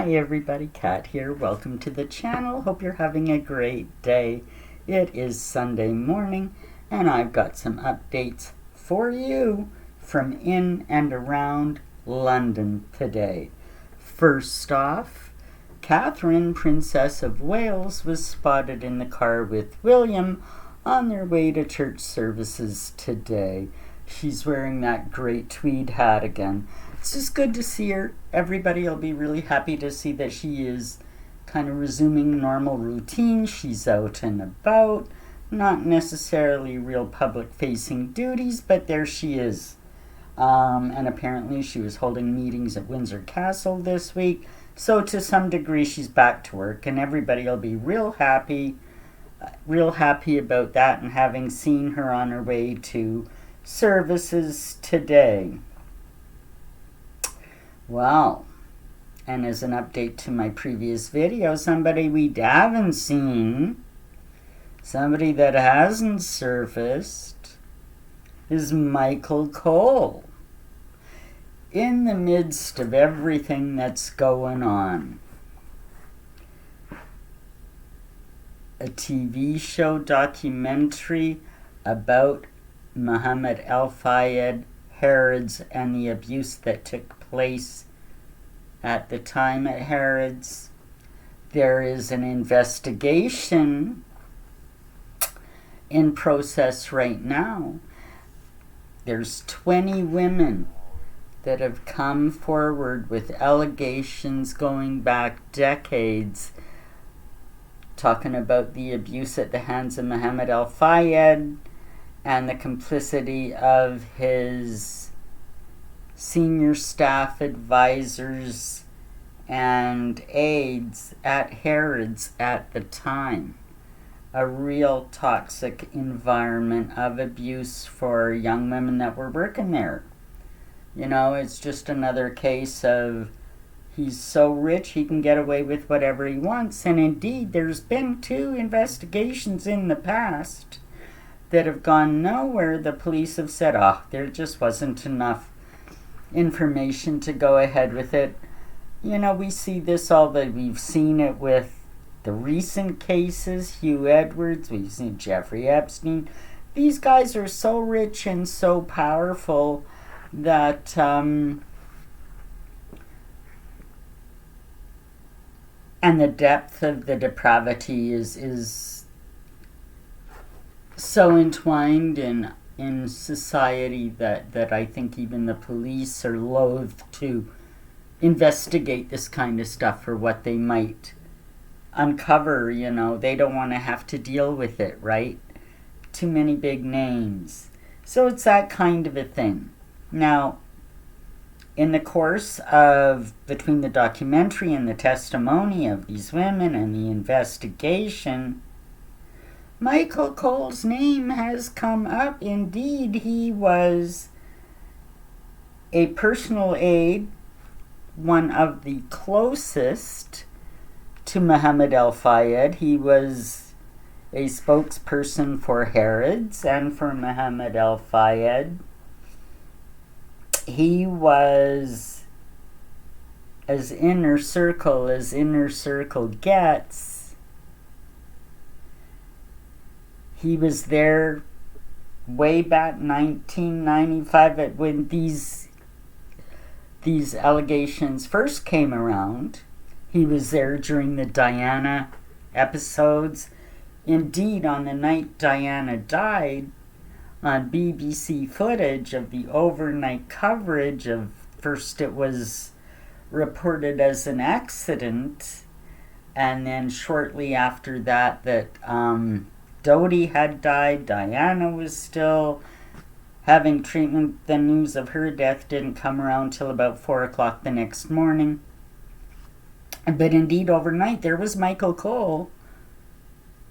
Hi everybody, Kat here. Welcome to the channel. Hope you're having a great day. It is Sunday morning and I've got some updates for you from in and around London today. First off, Catherine, Princess of Wales, was spotted in the car with William on their way to church services today. She's wearing that great tweed hat again. It's just good to see her. Everybody will be really happy to see that she is kind of resuming normal routine. She's out and about, not necessarily real public-facing duties, but there she is. And apparently she was holding meetings at Windsor Castle this week, so to some degree she's back to work, and everybody will be real happy about that and having seen her on her way to services today. Well, and as an update to my previous video, somebody we haven't seen, somebody that hasn't surfaced, is Michael Cole. In the midst of everything that's going on, a TV show documentary about Muhammad al-Fayed, Harrods, and the abuse that took place at the time at Harrods. There is an investigation in process right now. There's 20 women that have come forward with allegations going back decades, talking about the abuse at the hands of Muhammad al-Fayed and the complicity of his senior staff, advisors, and aides at Harrods at the time. A real toxic environment of abuse for young women that were working there. You know, it's just another case of he's so rich he can get away with whatever he wants. And indeed, there's been 2 investigations in the past that have gone nowhere. The police have said, there just wasn't enough information to go ahead with it. You know, we see this we've seen it with the recent cases, Hugh Edwards, we've seen Jeffrey Epstein. These guys are so rich and so powerful that and the depth of the depravity is so entwined in society that I think even the police are loath to investigate this kind of stuff for what they might uncover. You know, they don't want to have to deal with it, right? Too many big names. So it's that kind of a thing. Now, in the course of between the documentary and the testimony of these women and the investigation, Michael Cole's name has come up. Indeed, he was a personal aide, one of the closest to Muhammad al-Fayed. He was a spokesperson for Harrods and for Muhammad al-Fayed. He was as inner circle gets. He was there way back 1995 when these allegations first came around. He was there during the Diana episodes. Indeed, on the night Diana died, on BBC footage of the overnight coverage of, first it was reported as an accident, and then shortly after that Dodi had died, Diana was still having treatment. The news of her death didn't come around till about 4 o'clock the next morning. But indeed, overnight, there was Michael Cole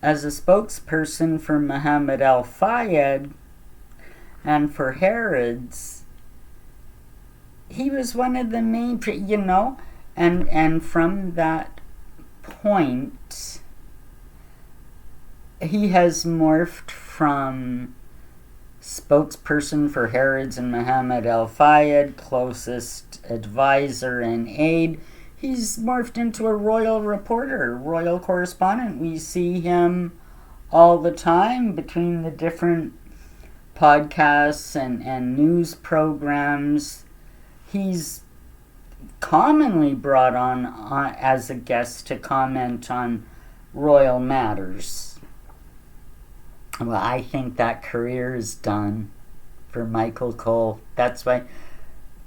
as a spokesperson for Muhammad al-Fayed and for Harrods. He was one of the main, and from that point, he has morphed from spokesperson for Harrods and Muhammad al-Fayed, closest advisor and aide. he's morphed into a royal reporter, royal correspondent. We see him all the time between the different podcasts and news programs. He's commonly brought on as a guest to comment on royal matters. Well, I think that career is done for Michael Cole. That's why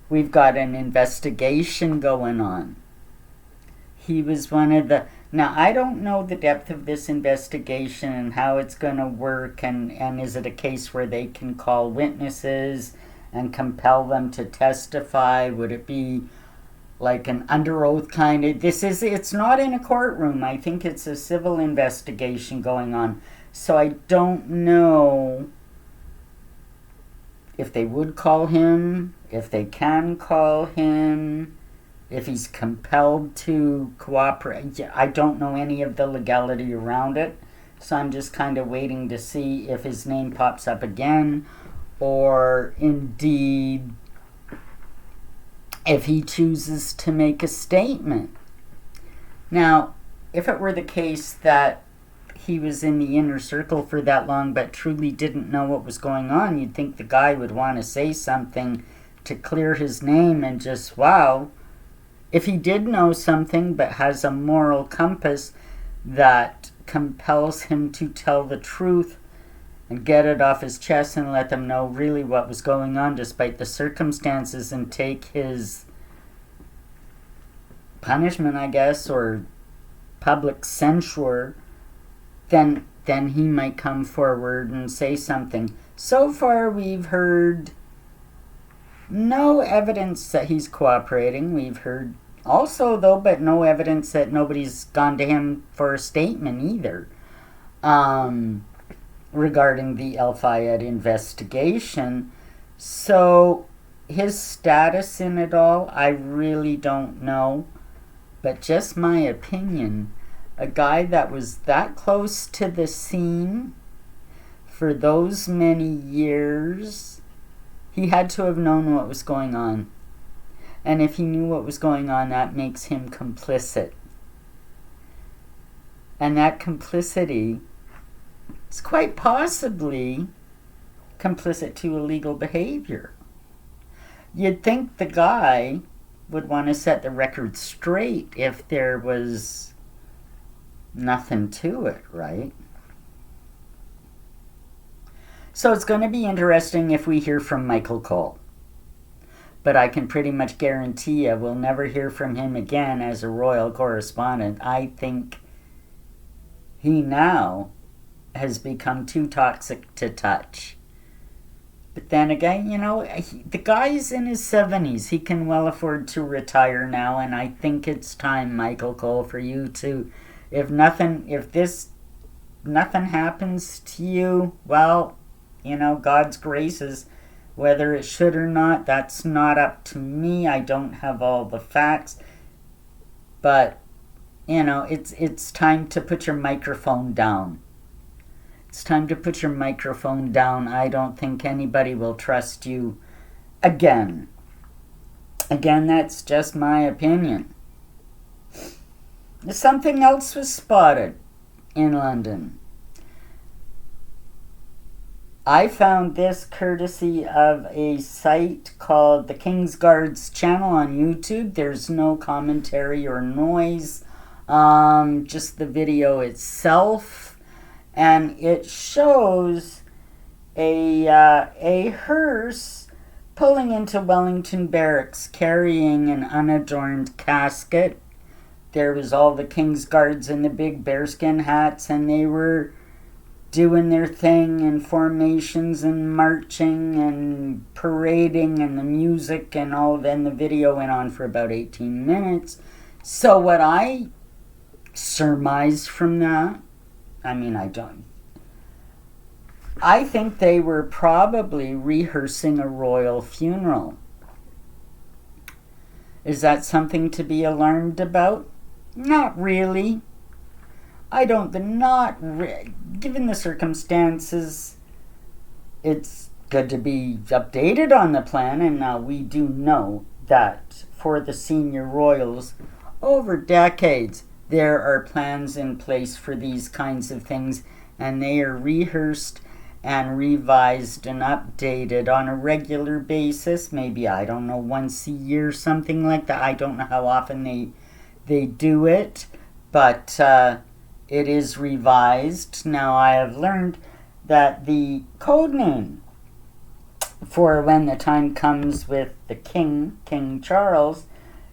we've got an investigation going on. He was one of the... Now, I don't know the depth of this investigation and how it's going to work, and is it a case where they can call witnesses and compel them to testify? Would it be like an under oath kind of... It's not in a courtroom. I think it's a civil investigation going on. So I don't know if they would call him, if they can call him, if he's compelled to cooperate. I don't know any of the legality around it, so I'm just kind of waiting to see if his name pops up again, or indeed if he chooses to make a statement. Now, if it were the case that he was in the inner circle for that long but truly didn't know what was going on, you'd think the guy would want to say something to clear his name and just, wow. If he did know something but has a moral compass that compels him to tell the truth and get it off his chest and let them know really what was going on despite the circumstances and take his punishment, I guess, or public censure, then he might come forward and say something. So far we've heard no evidence that he's cooperating. We've heard also, though, but no evidence that nobody's gone to him for a statement either regarding the El Fayed investigation. So his status in it all, I really don't know. But just my opinion, a guy that was that close to the scene for those many years, he had to have known what was going on. And if he knew what was going on, that makes him complicit. And that complicity is quite possibly complicit to illegal behavior. You'd think the guy would want to set the record straight if there was nothing to it, right? So it's going to be interesting if we hear from Michael Cole. But I can pretty much guarantee you we'll never hear from him again as a royal correspondent. I think he now has become too toxic to touch. But then again, the guy's in his 70s. He can well afford to retire now, and I think it's time, Michael Cole, for you to, if nothing happens to you, well, God's graces, whether it should or not, that's not up to me. I don't have all the facts. But, it's time to put your microphone down. It's time to put your microphone down. I don't think anybody will trust you again. Again, that's just my opinion. Something else was spotted in London. I found this courtesy of a site called the King's Guards channel on YouTube. There's no commentary or noise, just the video itself. And it shows a hearse pulling into Wellington Barracks carrying an unadorned casket. There was all the King's Guards in the big bearskin hats, and they were doing their thing and formations and marching and parading and the music and all. Then the video went on for about 18 minutes. So what I surmised from that, I think they were probably rehearsing a royal funeral. Is that something to be alarmed about? Not really. Given the circumstances, it's good to be updated on the plan, and now we do know that for the senior royals, over decades, there are plans in place for these kinds of things, and they are rehearsed and revised and updated on a regular basis. Maybe, I don't know, once a year, something like that. I don't know how often they do it, but it is revised. Now, I have learned that the code name for when the time comes with the King Charles,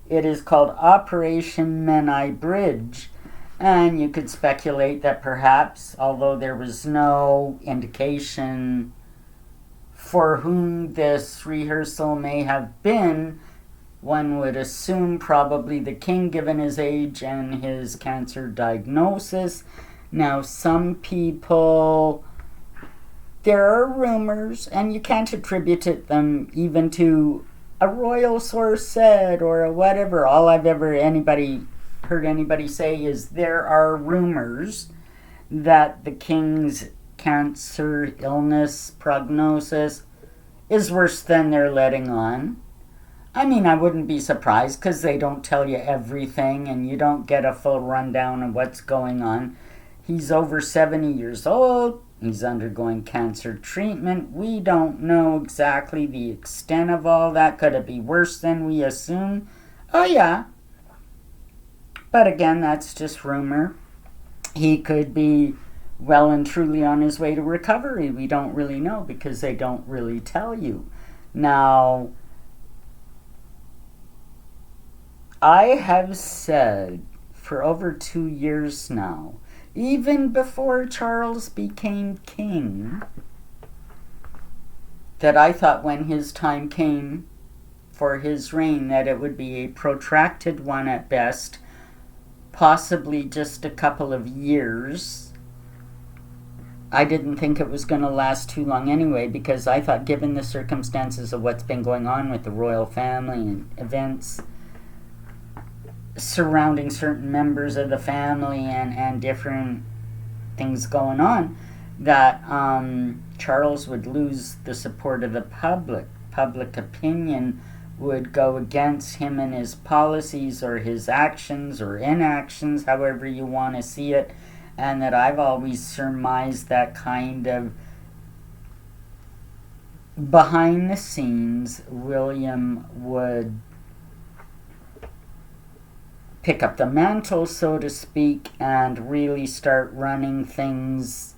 it is called Operation Menai Bridge. And you could speculate that perhaps, although there was no indication for whom this rehearsal may have been, one would assume probably the king, given his age and his cancer diagnosis. Now, some people, there are rumors, and you can't attribute them even to a royal source said or a whatever. All I've ever heard anybody say is there are rumors that the king's cancer illness prognosis is worse than they're letting on. I mean, I wouldn't be surprised because they don't tell you everything and you don't get a full rundown of what's going on. He's over 70 years old. He's undergoing cancer treatment. We don't know exactly the extent of all that. Could it be worse than we assume? Oh, yeah. But again, that's just rumor. He could be well and truly on his way to recovery. We don't really know because they don't really tell you. Now, I have said for over 2 years now, even before Charles became king, that I thought when his time came for his reign that it would be a protracted one at best, possibly just a couple of years. I didn't think it was going to last too long anyway, because I thought, given the circumstances of what's been going on with the royal family and events surrounding certain members of the family and different things going on, that Charles would lose the support of the public. Public opinion would go against him and his policies or his actions or inactions, however you want to see it, and that I've always surmised that kind of behind the scenes, William would pick up the mantle, so to speak, and really start running things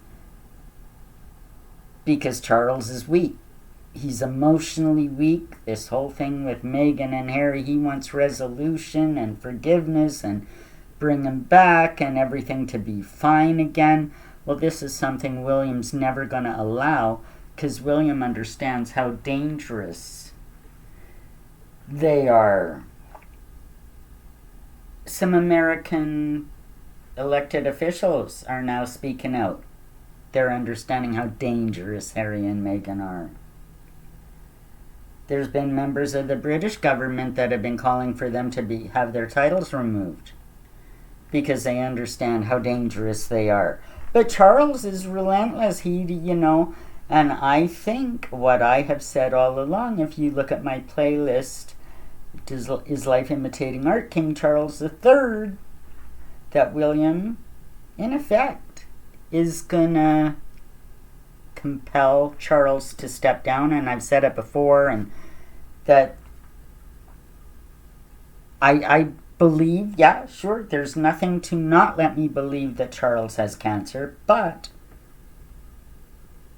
because Charles is weak. He's emotionally weak. This whole thing with Meghan and Harry, he wants resolution and forgiveness and bring him back and everything to be fine again. Well, this is something William's never going to allow, because William understands how dangerous they are. Some American elected officials are now speaking out. They're understanding how dangerous Harry and Meghan are. There's been members of the British government that have been calling for them to have their titles removed because they understand how dangerous they are. But Charles is relentless. And I think what I have said all along, if you look at my playlist, Is Life Imitating Art, King Charles III, that William, in effect, is gonna compel Charles to step down. And I've said it before, and that I believe, yeah, sure, there's nothing to not let me believe that Charles has cancer, but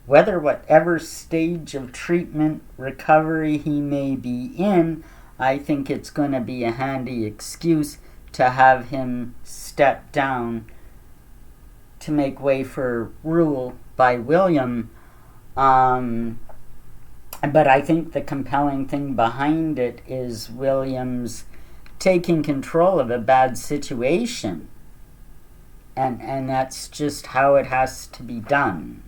whatever stage of treatment, recovery he may be in, I think it's going to be a handy excuse to have him step down to make way for rule by William. But I think the compelling thing behind it is William's taking control of a bad situation. And that's just how it has to be done.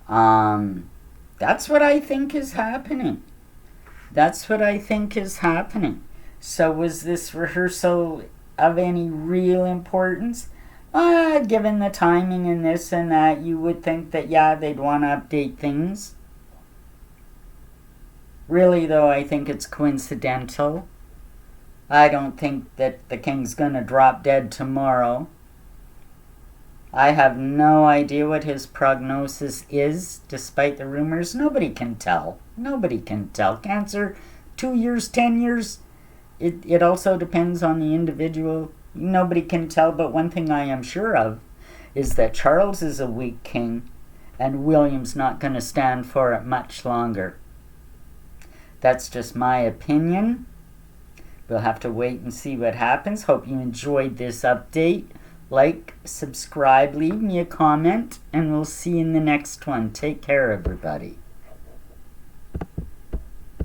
That's what I think is happening. So was this rehearsal of any real importance? Given the timing and this and that, you would think that, yeah, they'd want to update things. Really, though, I think it's coincidental. I don't think that the king's gonna drop dead tomorrow. I have no idea what his prognosis is, despite the rumors. Nobody can tell. Nobody can tell. Cancer, 2 years, 10 years, it also depends on the individual. Nobody can tell, but one thing I am sure of is that Charles is a weak king, and William's not going to stand for it much longer. That's just my opinion. We'll have to wait and see what happens. Hope you enjoyed this update. Like, subscribe, leave me a comment, and we'll see you in the next one. Take care, everybody.